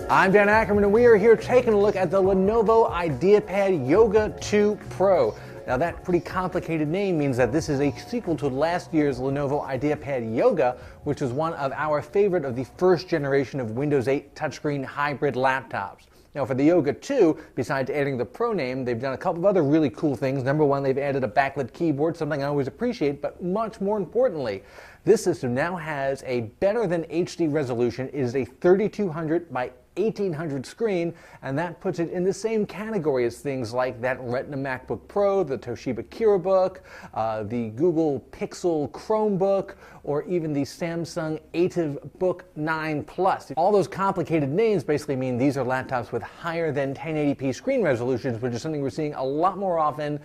I'm Dan Ackerman, and we are here taking a look at the Lenovo IdeaPad Yoga 2 Pro. Now, that pretty complicated name means that this is a sequel to last year's Lenovo IdeaPad Yoga, which was one of our favorite of the first generation of Windows 8 touchscreen hybrid laptops. Now, for the Yoga 2, besides adding the Pro name, they've done a couple of other really cool things. Number one, they've added a backlit keyboard, something I always appreciate, but much more importantly, this system now has a better than HD resolution. It is a 3200 by 1800 screen, and that puts it in the same category as things like that Retina MacBook Pro, the Toshiba Kirabook, the Google Pixel Chromebook, or even the Samsung AtiveBook 9 Plus. All those complicated names basically mean these are laptops with higher than 1080p screen resolutions, which is something we're seeing a lot more often.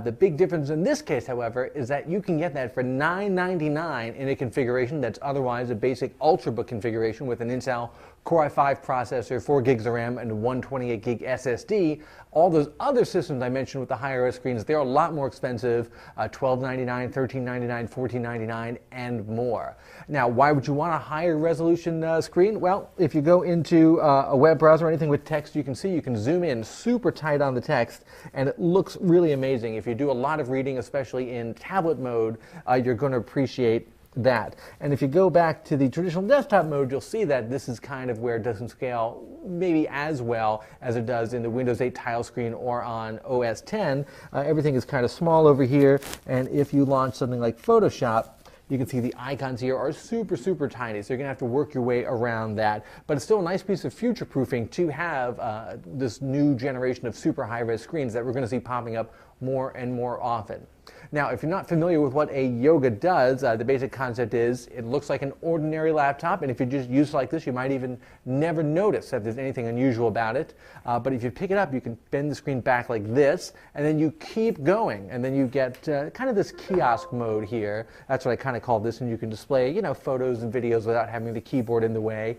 The big difference in this case, however, is that you can get that for $999 in a configuration that's otherwise a basic Ultrabook configuration with an Intel Core i5 processor, 4 gigs of RAM, and 128 gig SSD. All those other systems I mentioned with the higher screens, they're a lot more expensive, $1299, $1399, $1499, and more. Now, why would you want a higher resolution screen? Well, if you go into a web browser or anything with text, you can see you can zoom in super tight on the text, and it looks really amazing. If you do a lot of reading, especially in tablet mode, you're going to appreciate that. And if you go back to the traditional desktop mode, you'll see that this is kind of where it doesn't scale maybe as well as it does in the Windows 8 tile screen or on OS X. Everything is kind of small over here, and if you launch something like Photoshop, you can see the icons here are super tiny, so you're going to have to work your way around that. But it's still a nice piece of future-proofing to have this new generation of super high-res screens that we're going to see popping up more and more often. Now, if you're not familiar with what a Yoga does, the basic concept is it looks like an ordinary laptop, and if you just use it like this, you might even never notice that there's anything unusual about it. But if you pick it up, you can bend the screen back like this, and then you keep going, and then you get kind of this kiosk mode here. That's what I kind of call this, and you can display, you know, photos and videos without having the keyboard in the way.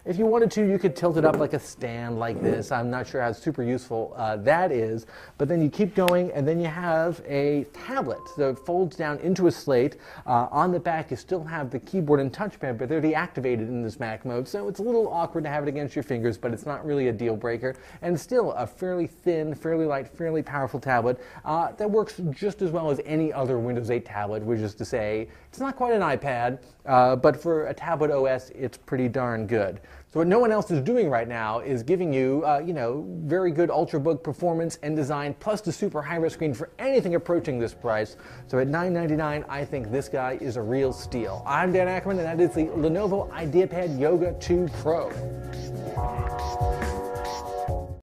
If you wanted to, you could tilt it up like a stand like this. I'm not sure how super useful that is, but then you keep going, and then you have a tablet. So it folds down into a slate. On the back, you still have the keyboard and touchpad, but they're deactivated in this Mac mode, so it's a little awkward to have it against your fingers, but it's not really a deal breaker. And still a fairly thin, fairly light, fairly powerful tablet that works just as well as any other Windows 8 tablet, which is to say, it's not quite an iPad, but for a tablet OS, it's pretty darn good. So what no one else is doing right now is giving you, very good Ultrabook performance and design, plus the super high-res screen for anything approaching this price. So at $999, I think this guy is a real steal. I'm Dan Ackerman, and that is the Lenovo IdeaPad Yoga 2 Pro.